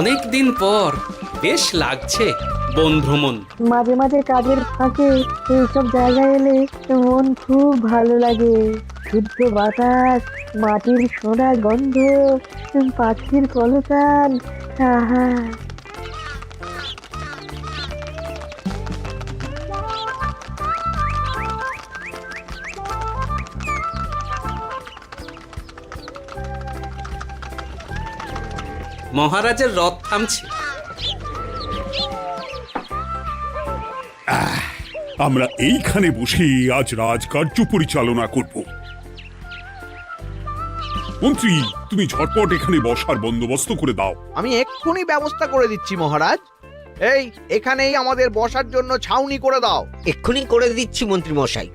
অনেক দিন পর বেশ লাগছে বন ভ্রমণ। মাঝে মাঝে কাজের ফাঁকে এইসব জায়গায় এলে মন খুব ভালো লাগে। শুদ্ধ বাতাস, মাটির সোনা গন্ধ, পাখির কলতান, আহা। মহারাজের রথ থামছে। আমরা এইখানে বসে আজ রাজকার্য পরিচালনা করব। মন্ত্রী, তুমি ঝটপট এখানে বসার বন্দোবস্ত করে দাও। আমি এক্ষুনি ব্যবস্থা করে দিচ্ছি মহারাজ। এই এখানেই আমাদের বসার জন্য ছাউনি করে দাও। এক্ষুনি করে দিচ্ছি মন্ত্রী মশাই।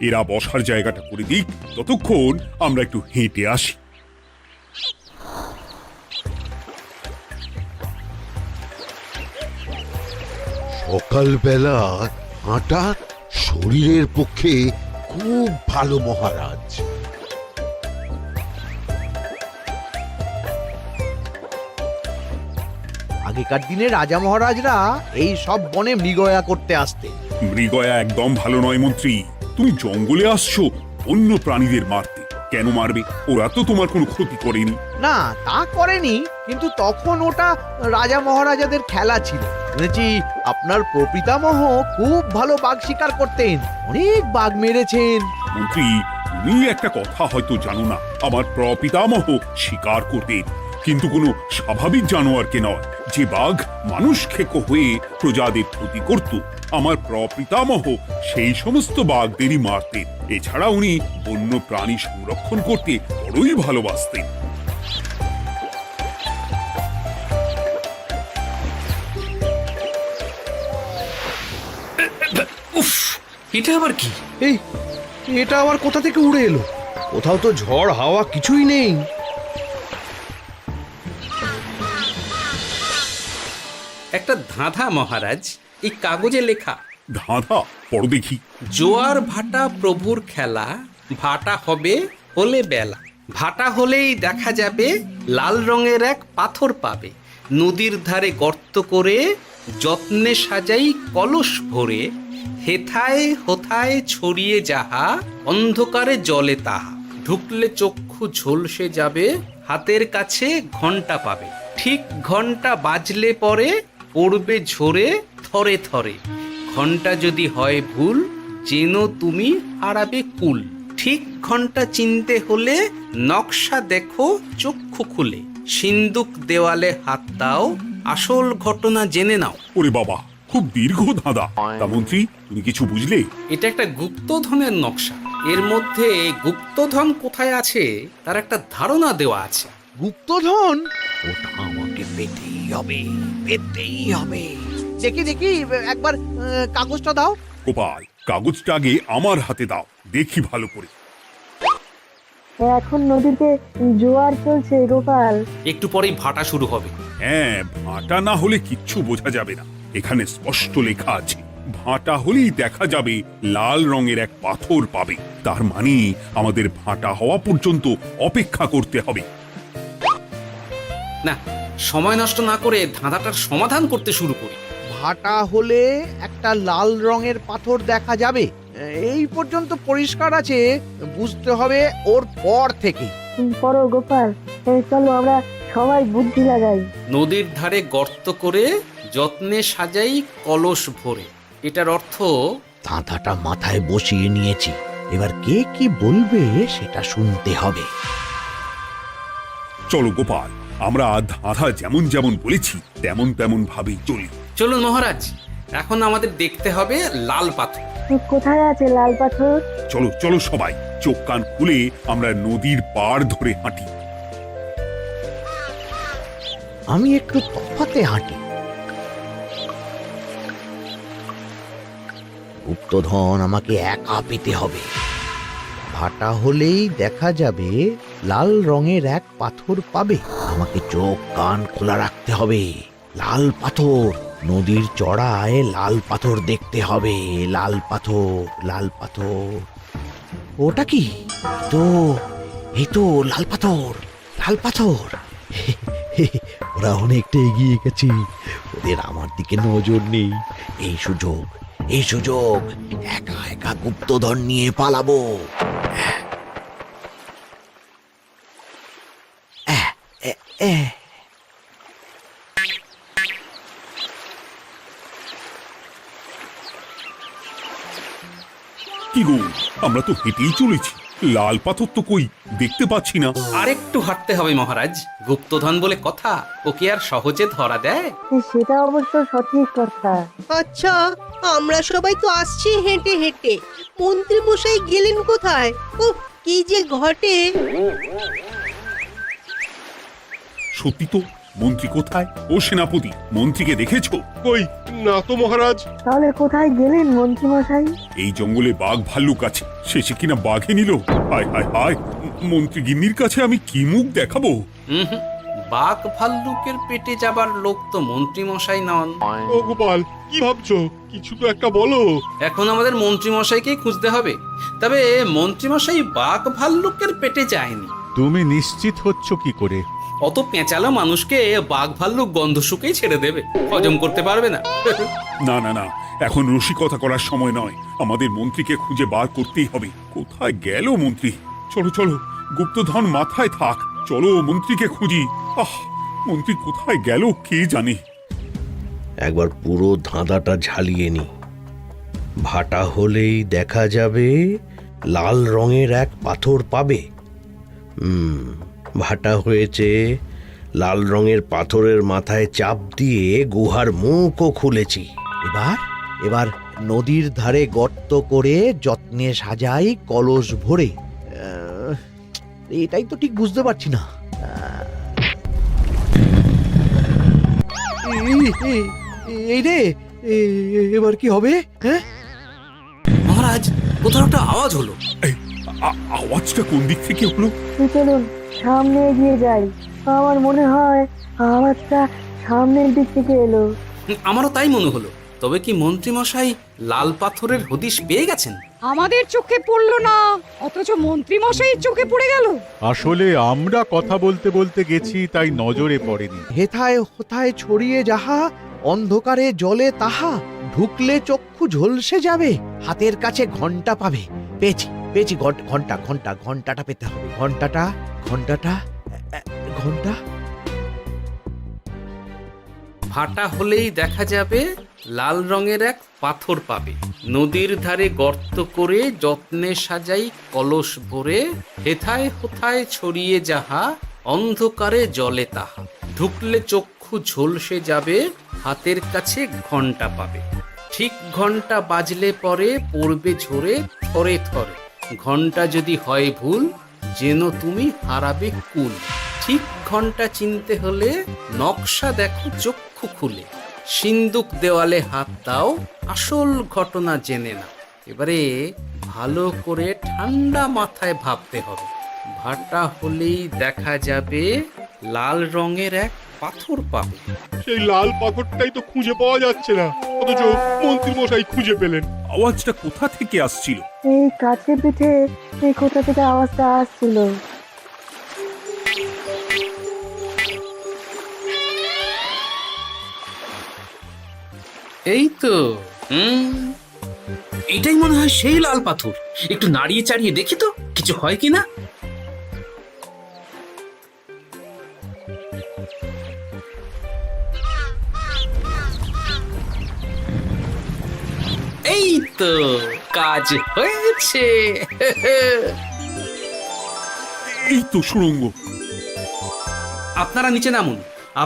এরা বসার জায়গাটা করে দিক, ততক্ষণ আমরা একটু হেঁটে আসি। সকালবেলা হাঁটা শরীরের পক্ষে খুব ভালো মহারাজ। আগেকার দিনে রাজা মহারাজরা এই সব বনে মৃগয়া করতে আসতেন। মৃগয়া একদম ভালো নয় মন্ত্রী। তুমি জঙ্গলে আসছো অন্য প্রাণীদের মারতে। কেন মারবে? ওরা তো তোমার কোনো ক্ষতি করেনি। না, তা করেনি, কিন্তু তখন ওটা রাজা মহারাজাদের খেলা ছিল। শুনেছি আপনার প্রপিতামহ খুব ভালো বাঘ শিকার করতেন, অনেক বাঘ মেরেছেন। মন্ত্রী, তুমি একটা কথা হয়তো জানো না। আমার প্রপিতামহ শিকার করতেন, কিন্তু কোনো স্বাভাবিক জানোয়ারকে নয়। যে বাঘ মানুষ খেকো হয়ে প্রজাদের ক্ষতি করত, আমার প্রপিতামহ সেই সমস্ত বাঘদেরই মারতেন। এছাড়া উনি বন্য প্রাণী সংরক্ষণ করতে বড়ই ভালোবাসতেন। উফ, এটা আবার কি? এই এটা আবার কোথা থেকে উড়ে এলো? কোথাও তো ঝড় হাওয়া কিছুই নেই। একটা ধাঁধা মহারাজ, এই কাগজে লেখা। ধাঁধা? পড়ো দেখি। জোয়ার ভাটা প্রভুর খেলা, ভাটা হবে হলে বেলা। ভাটা হলেই দেখা যাবে লাল রঙের এক পাথর পাবে। নদীর ধারে গর্ত করে যত্নে সাজাই কলস ভরে। হেথায় হোথায় ছড়িয়ে যাহা, অন্ধকারে জলে তাহা। ঢুকলে চক্ষু ঝলসে যাবে, হাতের কাছে ঘন্টা পাবে। ঠিক ঘন্টা বাজলে পরে পড়বে ঝরে থরে থরে। ঘন্টা যদি হয় ভুল, যেন তুমি হারাবে কুল। ঠিক ঘন্টা চিনতে হলে নকশা দেখো চক্ষু খুলে। সিন্দুক দেওয়ালে হাত দাও, আসল ঘটনা জেনে নাও। ওরে বাবা, খুব দীর্ঘ ধাঁধা। তা মন্ত্রী, তুমি কিছু বুঝলে? এটা একটা গুপ্তধনের নকশা। এর মধ্যে গুপ্তধন কোথায় আছে তার একটা ধারণা দেওয়া আছে। গুপ্তধন? ওটা আমাকে পেতেই হবে, পেতেই হবে। দেখি দেখি, একবার কাগজটা দাও। গোপাল, কাগজটা আগে আমার হাতে দাও, দেখি ভালো করে। এখন নদীতে জোয়ার চলছে গোপাল। একটু পরেই ভাটা শুরু হবে। হ্যাঁ, ভাটা না হলে কিচ্ছু বোঝা যাবে না। এখানে স্পষ্ট লেখা আছে, ভাটা হলেই দেখা যাবে লাল রঙের এক পাথর পাবে। তার মানে আমাদের ভাটা হওয়া পর্যন্ত অপেক্ষা করতে হবে। না, সময় নষ্ট না করে ধাঁধাটার সমাধান করতে শুরু করি। ভাটা হলে একটা লাল রঙের পাথর দেখা যাবে, এই পর্যন্ত পরিষ্কার আছে। বুঝতে হবে ওর পর থেকে। পড়ো গোপাল, চলো আমরা সবাই বুদ্ধি লাগাই। নদীর ধারে গর্ত করে যত্নে সাজাই কলস ভরে। এটার অর্থ, ধাঁধাটা মাথায় বসিয়ে নিয়েছি, এবার কে কি বলবে সেটা শুনতে হবে। চলো গোপাল, আমরা ধাঁধা যেমন যেমন বলেছি তেমন তেমন ভাবেই চলি। চলুন মহারাজ, এখন আমাদের দেখতে হবে লাল পাথর। কোথায় আছে লাল পাথর? চলো চলো সবাই, চোখ কান খুলে আমরা নদীর পাড় ধরে হাঁটি। আমি একটু তফাতে হাঁটি। গুপ্তধন আমাকে একা পেতে হবে। ভাটা হলেই দেখা যাবে লাল রঙের এক পাথর পাবে। আমাকে চোখ কান খোলা রাখতে হবে। লাল পাথর, নদীর চড়ায় লাল পাথর দেখতে হবে। লাল পাথর, লাল পাথর। ওটা কি? এই তো লাল পাথর, লাল পাথর। ওরা অনেকটা এগিয়ে গেছে, ওদের আমার দিকে নজর নেই। এই সুযোগ একা একা গুপ্তধন নিয়ে পালাবো। আহ, এ- এ। কি গো, আমরা তো হেঁটেই চলেছি, লাল পাথর তো কই দেখতে পাচ্ছি না। আরেকটু হাঁটতে হবে মহারাজ, গুপ্তধন বলে কথা, ওকে আর সহজে ধরা দেয়? সেটা অবশ্য সঠিক কথা। আচ্ছা, আমরা সবাই তো আসছি হেঁটে হেঁটে, মন্ত্রী মশাই গেলেন কোথায়? ও কি যে ঘটে! সত্যি তো, মন্ত্রী কোথায়? ও সেনাপতি, মন্ত্রীকে দেখেছো? কই, না তো মহারাজ। তাহলে কোথায় গেলেন মন্ত্রী মশাই? এই জঙ্গলে বাঘ ভাল্লুক আছে, শেষে কিনা বাঘে নিল। হায় হায় হায়, মন্ত্রী গিন্নির কাছে আমি কি মুখ দেখাবো? হুম, বাঘ ভাল্লুকের পেটে যাবার লোক তো মন্ত্রী মশাই নন। ও গোপাল, কি ভাবছো? কিছু তো একটা বলো। এখন আমাদের মন্ত্রী মশাইকেই খুঁজতে হবে। তবে মন্ত্রী মশাই বাঘ ভাল্লুকের পেটে যায়নি। তুমি নিশ্চিত হচ্ছ কি করে? অত পেঁচালো মানুষকে বাঘ ভাল্লুক গন্ধ শুকেই ছেড়ে দেবে, হজম করতে পারবে না। না না না, এখন রসিকতা করার সময় নয়, আমাদের মন্ত্রীকে খুঁজে বার করতেই হবে। কোথায় গেল মন্ত্রী? চলো চলো, গুপ্তধন মাথায় থাক, চলো মন্ত্রীকে খুঁজি। আহ, মন্ত্রী কোথায় গেল কে জানে। একবার পুরো ধাঁধাটা ঝালিয়ে নি। ভাটা হলেই দেখা যাবে লাল রঙের এক পাথর পাবে। ভাটা হয়েছে, লাল রঙের পাথরের মাথায় চাপ দিয়ে গুহার মুখও খুলেছি। এবার নদীর ধারে গর্ত করে যত্নে সাজাই কলস ভরে। এটাই তো ঠিক বুঝতে পারছি না। এই রে, এবার কি হবে? হ্যাঁ, মহারাজ, কোথাও একটা আওয়াজ হলো। এই, আওয়াজটা কোন দিক থেকে হলো? চলুন সামনে এগিয়ে যাই। আমার মনে হয় আওয়াজটা সামনের দিক থেকে এলো। আমারও তাই মনে হলো। তবে কি মন্ত্রী মশাই লাল পাথরের হদিশ পেয়ে গেছেন? আমাদের চোখে পড়লো না, অথচ মন্ত্রী মশাইয়ের চোখে পড়ে গেল। আসলে আমরা কথা বলতে বলতে গেছি, তাই নজরে পড়েনি। হেথায় হোথায় ছড়িয়ে যাহা, অন্ধকারে জলে তাহা, ঢুকলে চক্ষু ঝলসে যাবে, হাতের কাছে ঘন্টা পাবে। পেয়েছি পেয়েছি, ঘন্টাটা পেতে হবে। ঘন্টা। ভাটা হলেই দেখা যাবে লাল রঙের এক পাথর পাবে, নদীর ধারে গর্ত করে যত্নে সাজাই কলস ভরে, হেথায় হোথায় ছড়িয়ে যাহা, অন্ধকারে জলে তাহা, ঢুকলে চক্ষু ঝলসে যাবে, হাতের কাছে ঘন্টা পাবে। ঠিক ঘন্টা বাজলে পরে পড়বে ঝরে থরে থরে, ঘন্টা যদি হয় ভুল যেন তুমি হারাবে কুল। ঠিক ঘন্টা চিনতে হলে নকশা দেখো চক্ষু খুলে, সিন্দুক দেওয়ালে হাত দাও, আসল ঘটনা জেনে না। এবারে ভালো করে ঠান্ডা মাথায় ভাবতে হবে। ভাটা হলেই দেখা যাবে লাল রঙের এক পাথর পাবে। সেই লাল পাথরটাই তো খুঁজে পাওয়া যাচ্ছে না, অথচ মন্ত্রী মশাই খুঁজে পেলেন। আওয়াজটা কোথা থেকে আসছিল? এই কাছে পিঠে এই কোথা থেকে আওয়াজটা আসছিল। এই তো, এটাই মনে হয় সেই লাল পাথর। একটু নাড়িয়ে চাড়িয়ে দেখি তো কিছু হয় কিনা। এই তো, কাজ হয়েছে। এই তো সুড়ঙ্গ। আপনারা নিচে নামুন।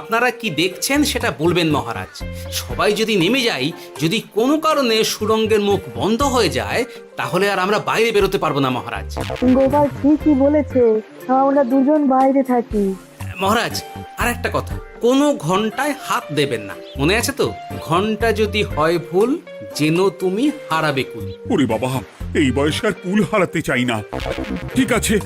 আপনারা কি দেখছেন সেটা বলবেন মহারাজ। সবাই যদি নেমে যাই, যদি কোনো কারণে সুড়ঙ্গের মুখ বন্ধ হয়ে যায়, তাহলে আর আমরা বাইরে বেরোতে পারবো না মহারাজ। গোপাল ঠিকই বলেছে, আমরা দুজন বাইরে থাকি। মহারাজ, আর একটা কথা, কোনো ঘন্টায় হাত দেবেন না, মনে আছে তো? ঘন্টা যদি হয় ভুল যেন তুমি হারাবে কুল। ওরে বাবা, এই বয়সে আর কুল হারাতে চাই না। ঠিক আছে,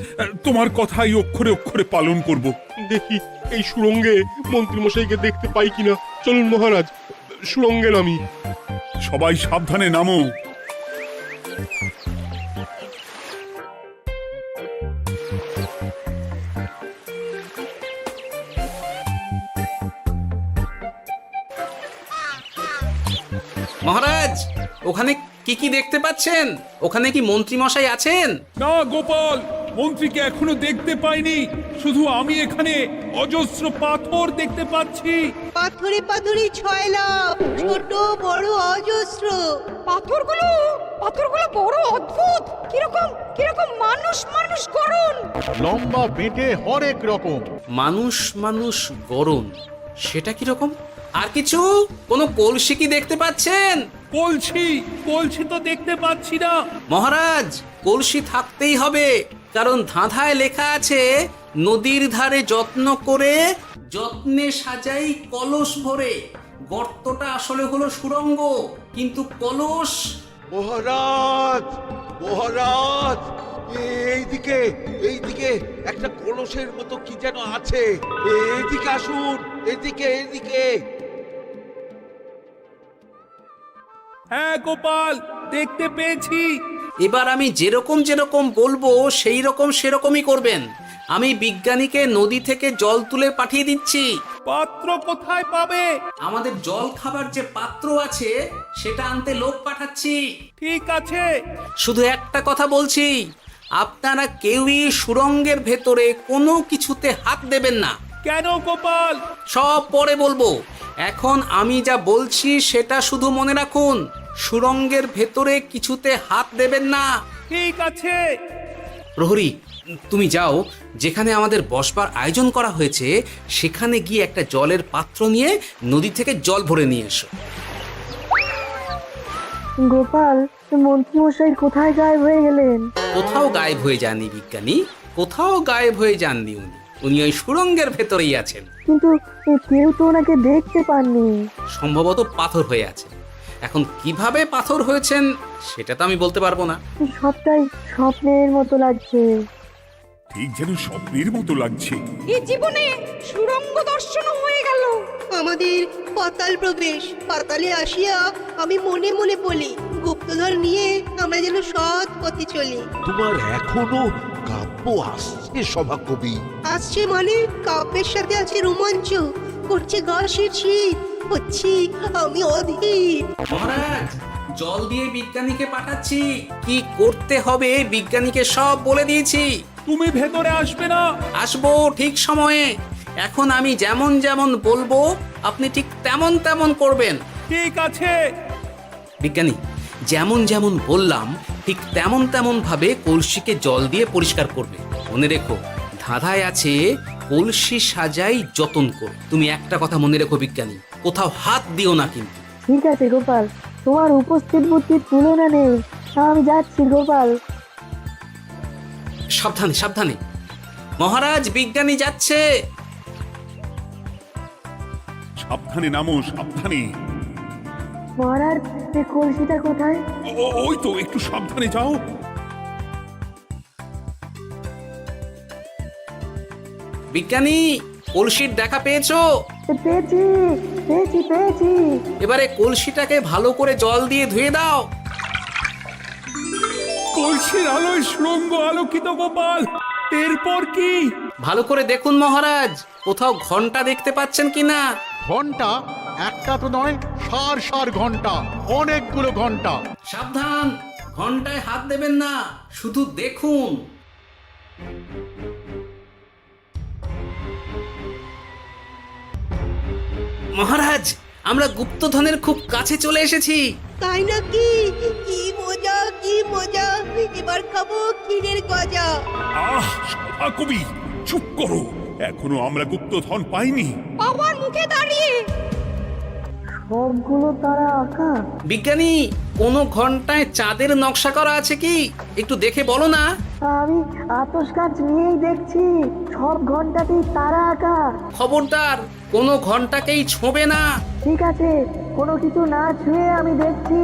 তোমার কথাই অক্ষরে অক্ষরে পালন করব। দেখি এই সুড়ঙ্গে মন্ত্রী মশাইকে দেখতে পাই কিনা। চলুন মহারাজ, সুড়ঙ্গে নামি। সবাই সাবধানে নামো। মহারাজ, ওখানে কি কি দেখতে পাচ্ছেন? ওখানে কি মন্ত্রী মশাই আছেন? না গোপাল, মন্ত্রীকে এখনো দেখতে পাইনি। শুধু আমি এখানে অজস্র পাথর দেখতে পাচ্ছি। পাথরে পাথরে ছয়লাভ, ছোট বড় অজস্র। পাথরগুলো পাথরগুলো বড় অদ্ভুত, কিরকম কিরকম মানুষ মানুষ গড়ন। লম্বা বেঁটে হরেক রকম। মানুষ মানুষ গরম, সেটা কি রকম? আর কিছু? কোনো কলসি কি দেখতে পাচ্ছেন? কলসি তো দেখতে পাচ্ছি না। মহারাজ, কলসি থাকতেই হবে, কারণ ধাঁধায় লেখা আছে নদীর ধারে যত্ন করে যত্নে সাজাই কলস ভরে। গর্তটা আসলে হলো সুড়ঙ্গ, কিন্তু কলস। মহারাজ, মহারাজ, এইদিকে এইদিকে একটা কলসের মতো কি যেন আছে। এইদিকে আসুন, এদিকে এদিকে। হ্যাঁ গোপাল, দেখতে পেয়েছি। এবার আমি যেরকম যেরকম বলবো সেই রকম সেরকমই করবেন। আমি বিজ্ঞানীকে নদী থেকে জল তুলে পাঠিয়ে দিচ্ছি। পাত্র কোথায় পাবে? আমাদের জল খাবার যে পাত্র আছে সেটা আনতে লোক পাঠাচ্ছি। ঠিক আছে। শুধু একটা কথা বলছি, আপনারা কেউই সুড়ঙ্গের ভেতরে কোনো কিছুতে হাত দেবেন না। কেন গোপাল? সব পরে বলবো, এখন আমি যা বলছি সেটা শুধু মনে রাখুন। সুড়ঙ্গের ভেতরে কিছুতে হাত দেবেন না। ঠিক আছে। প্রহরী, তুমি যাও, যেখানে আমাদের বসবার আয়োজন করা হয়েছে সেখানে গিয়ে একটা জলের পাত্র নিয়ে নদী থেকে জল ভরে নিয়ে এসো। গোপাল, মন্ত্রী মশাই কোথায় গায়েব হয়ে গেলেন? কোথাও গায়েব হয়ে যাননি বিজ্ঞানী, কোথাও গায়েব হয়ে যাননি উনি। উনি ওই সুড়ঙ্গের ভেতরেই আছেন। কিন্তু কেউ তো ওনাকে দেখতে পাননি। সম্ভবত পাথর হয়ে আছে। এখন কিভাবে পাথর হয়েছেন সেটা তো আমি বলতে পারবো না। সবটাই স্বপ্নের মতো লাগছে। ঠিক যেন স্বপ্নের মতো লাগছে। এই জীবনে সুরঙ্গ দর্শন হয়ে গেল। আমাদের পাতাল প্রবেশ। পাতালে আসিয়া আমি মনে মনে বলি, গুপ্তধন নিয়ে আমরা যেন সৎ পথে চলি। তোমার এখনো কাব্য আসছে সভাকবি? আসছে মানে কাব্যের সাথে আছে রোমাঞ্চ, করছে গা শীত, হচ্ছি আমি অধীর। মহারাজ, জল দিয়ে বিজ্ঞানীকে পাঠাচ্ছি। কি করতে হবে বিজ্ঞানীকে সব বলে দিয়েছি। তুমি ভেতরে আসবে না? আসবো ঠিক সময়ে। এখন আমি যেমন যেমন বলবো আপনি ঠিক তেমন তেমন করবেন। ঠিক আছে। বিজ্ঞানী, যেমন যেমন বললাম ঠিক তেমন তেমন ভাবে কলসিকে জল দিয়ে পরিষ্কার করবে। মনে রেখো, ধাঁধায় আছে কলসি সাজাই যতন কর। তুমি একটা কথা মনে রেখো বিজ্ঞানী, কোথাও হাত দিও না কিন্তু। ঠিক আছে গোপাল, তোমার উপস্থিত বুদ্ধির তুলনা নেই। আমি যাচ্ছি গোপাল। সাবধানে সাবধানে। মহারাজ, বিজ্ঞানী যাচ্ছে। সাবধানে নামো, সাবধানে। মহারাজ, কলসিটা কোথায়? ওই তো, একটু সাবধানে যাও। বিজ্ঞানী, কলসির দেখা পেয়েছো? পেয়েছি পেয়েছি পেয়েছি। এবারে কলসিটাকে ভালো করে জল দিয়ে ধুয়ে দাও। কলসির আলোয় সুড়ঙ্গ আলোকিত গোপাল। এরপর কি? ভালো করে দেখুন মহারাজ, কোথাও ঘন্টা দেখতে পাচ্ছেন কিনা। ঘন্টা? একটা তো নয়, সার সার ঘন্টা, অনেকগুলো ঘন্টা। সাবধান, ঘন্টায় হাত দেবেন না, শুধু দেখুন। মহারাজ, আমরা গুপ্তধনের খুব কাছে চলে এসেছি। তাই নাকি? কি মজা, কি মজা! এবার খাবো ক্ষীরের গজা। আহ, সভাকবি চুপ করো। এখনো আমরা গুপ্তধন পাইনি। বাবার মুখে দাঁড়িয়ে সবগুলো তারা আঁকা। বিজ্ঞানী, কোনো ঘন্টায় চাঁদের নকশা করা আছে কি? একটু দেখে বলো না। আমি আতস কাজ নিয়েই দেখছি, সব ঘন্টাতেই তারা আঁকা। খবরদার, কোনো ঘন্টাকেই ছোঁবে না। ঠিক আছে, কোনো কিছু না ছুঁয়ে আমি দেখছি।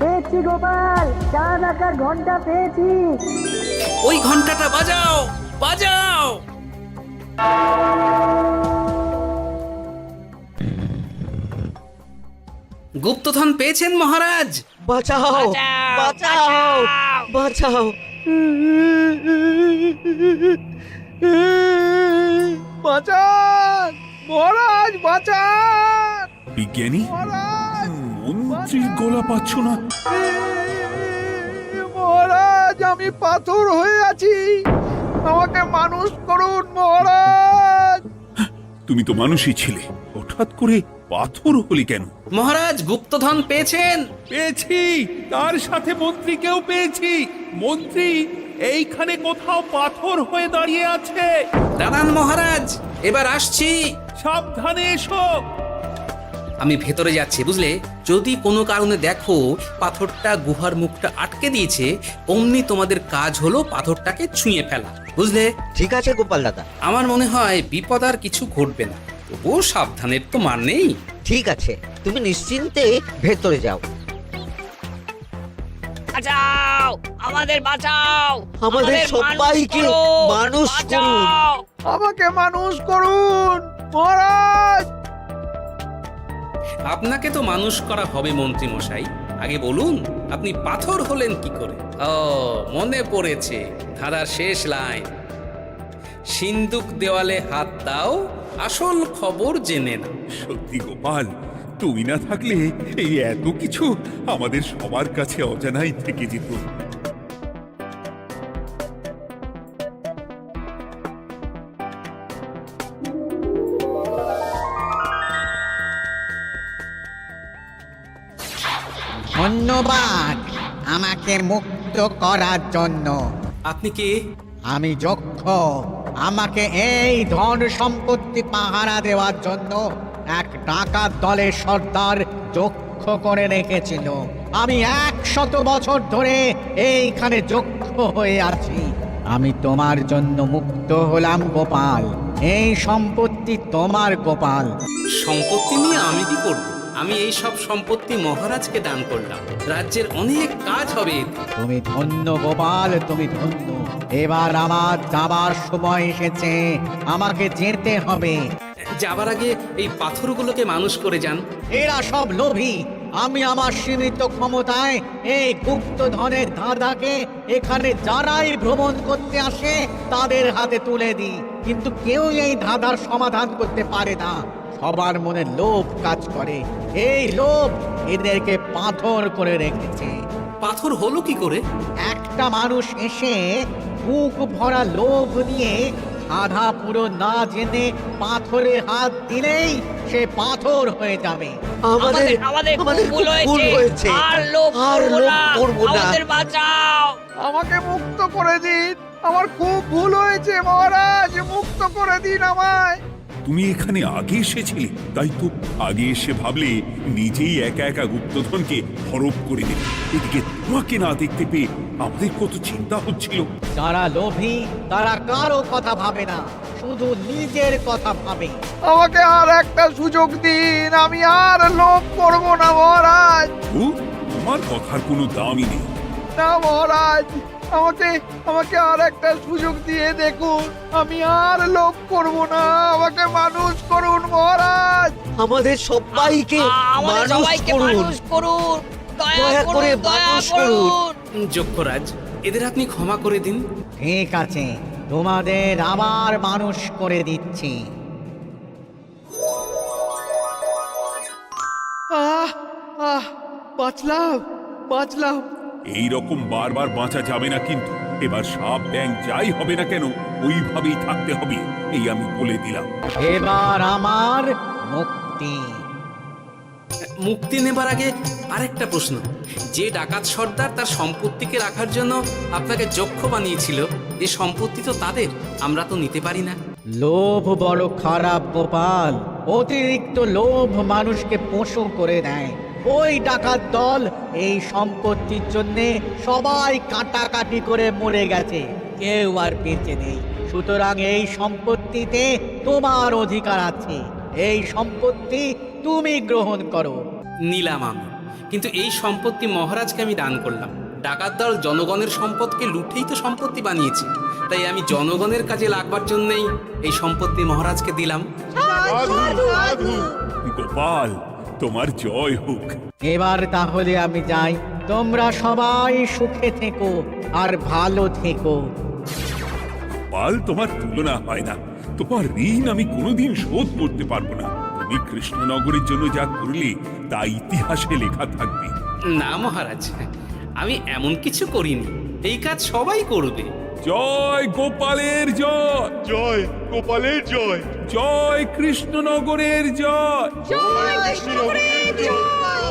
পেয়েছি গোপাল, চাঁদ আঁকার ঘন্টা পেয়েছি। ওই ঘন্টাটা বাজাও, বাজাও। গুপ্তধন পেয়েছেন মহারাজ? বাঁচাও, বাঁচাও, বাঁচাও। বাঁচান মহারাজ, বাঁচান। বিজ্ঞানী মন্ত্রীর গলা পাচ্ছ না? মহারাজ, আমি পাথর হয়ে আছি, আমাকে মানুষ করুন মহারাজ। তুমি তো মানুষই ছিলে, হঠাৎ করে পাথর হলি কেন? মহারাজ গুপ্তধন পেয়েছেন? পেয়েছি, তার সাথে মন্ত্রীকেও পেয়েছি। মন্ত্রী এইখানে কোথাও পাথর হয়ে দাঁড়িয়ে আছে। দাঁড়ান মহারাজ, এবার আসছি। সাবধানে এসো। আমি ভেতরে যাচ্ছি, বুঝলে? যদি কোনো কারণে দেখো পাথরটা গুহার মুখটা আটকে দিয়েছে, অমনি তোমাদের কাজ হলো পাথরটাকে ছুঁয়ে ফেলা, বুঝলে? ঠিক আছে গোপাল দাদা। আমার মনে হয় বিপদ আর কিছু ঘটবে না, তবুও সাবধানের তো মান নেই। ঠিক আছে, তুমি নিশ্চিন্তে ভেতরে যাও। বাঁচাও, আমাদের বাঁচাও, আমাদের সবাইকে মানুষ করুন। আমাকে মানুষ করুন মহারাজ। আপনাকে তো মানুষ করা হবে মন্ত্রী মশাই। আগে বলুন, আপনি পাথর হলেন কি করে? ও, মনে পড়েছে ধারার শেষ লাইন, সিন্দুক দেওয়ালে হাত দাও, আসল খবর জেনে না। সত্যি গোপাল, তুমি না থাকলে এই এত কিছু আমাদের সবার কাছে অজানাই থেকে যেত। ধন্যবাদ আমাকে মুক্ত করার জন্য। আপনি কে? আমি যক্ষ। আমাকে এই ধন সম্পত্তি পাহারা দেওয়ার জন্য এক ডাকাত দলের সর্দার যক্ষ করে রেখেছিল। আমি 100 বছর ধরে এইখানে যক্ষ হয়ে আছি। আমি তোমার জন্য মুক্ত হলাম গোপাল। এই সম্পত্তি তোমার গোপাল। সম্পত্তি নিয়ে আমি কি করব? আমি এই সব সম্পত্তি মহারাজকে দান করলাম, রাজ্যের অনেক কাজ হবে। তুমি ধন্য গোপাল, তুমি ধন্য। এবার আমার যাবার সময় এসেছে, আমাকে যেতে হবে। যাবার আগে এই পাথরগুলোকে মানুষ করে যান। এরা সব লোভী। আমি আমার সীমিত ক্ষমতায় এই গুপ্তধনের ধাঁধাকে এখানে যারাই ভ্রমণ করতে আসে তাদের হাতে তুলে দিই, কিন্তু কেউ এই ধাঁধার সমাধান করতে পারে না। সবার মনে লোভ কাজ করে, এই লোভ এদেরকে পাথর করে রেখেছে। পাথর হলো কি করে? একটা মানুষ এসে বুক ভরা লোভ নিয়ে আধা পুরো না জেনে পাথরে হাত দিলেই সে পাথর হয়ে যাবে। আমাদের ভুল হয়েছে, আর লোভ করবো না, আমাদের বাঁচাও। আমাকে মুক্ত করে দিন, আমার খুব ভুল হয়েছে মহারাজ, মুক্ত করে দিন আমায়। তুমি এখানে আগে এসেছিলে, তাই তো আগে এসে ভাবলে নিজেই একা একা গুপ্তধনকে হরপ করে দেবে। এদিকে তোমাকে না দেখতে পেয়ে আমাদের কত চিন্তা হচ্ছিল। যারা লোভী তারা কারো কথা ভাবে না, শুধু নিজের কথা ভাবে। আমাকে আর একটা সুযোগ দিন, আমি আর লোভ করব না মহারাজ। ও, তোমার কথার কোনো দামই নেই। না মহারাজ, আমাকে আর একটা সুযোগ দিয়ে দেখুন, আমি আর লোভ করব না, আমাকে মানুষ করুন মহারাজ। আমাদের সবাইকে মানুষ করুন। দয়া করে মানুষ করুন। যক্ষরাজ, এদের আপনি ক্ষমা করে দিন। ঠিক আছে, তোমাদের আবার মানুষ করে দিচ্ছি। বাঁচলাম। এই রকম বারবার বাঁচা যাবে না কিন্তু। এবার সাপ ব্যাং যাই হবে না কেন ওইভাবেই থাকতে হবে, এই আমি বলে দিলাম। এবার আমার মুক্তি। মুক্তি নেবার আগে আরেকটা প্রশ্ন, যে ডাকাত সর্দার তার সম্পত্তিকে রাখার জন্য আপনাকে যক্ষ বানিয়েছিল, এই সম্পত্তি তো তাদের, আমরা তো নিতে পারি না। লোভ বড় খারাপ গোপাল, অতিরিক্ত লোভ মানুষকে পশু করে দেয়। ওই ডাকাত দল এই সম্পত্তির জন্য সবাই কাটাকাটি করে মরে গেছে, কেউ আর বেঁচে নেই। সুতরাং এই সম্পত্তিতে তোমার অধিকার আছে, এই সম্পত্তি তুমি গ্রহণ করো। নিলাম আমি, কিন্তু এই সম্পত্তি মহারাজকে আমি দান করলাম। ডাকাত দল জনগণের সম্পদকে লুটেই তো সম্পত্তি বানিয়েছে, তাই আমি জনগণের কাজে লাগবার জন্যই এই সম্পত্তি মহারাজকে দিলাম। গোপাল, তোমার জয় হোক। এবার তাহলে আমি যাই, তোমরা সবাই সুখে থেকো আর ভালো থেকো। গোপাল, তোমার তুলনা হয় না। তোমার ঋণ আমি কোনোদিন শোধ করতে পারবো না। তুমি কৃষ্ণনগরের জন্য যা করলে তা ইতিহাসে লেখা থাকবে। না মহারাজ, আমি এমন কিছু করিনি, এই কাজ সবাই করবে। জয় গোপালের জয়, জয় গোপালের জয়, জয় কৃষ্ণনগরের জয়। জয় কৃষ্ণনগরের জয়।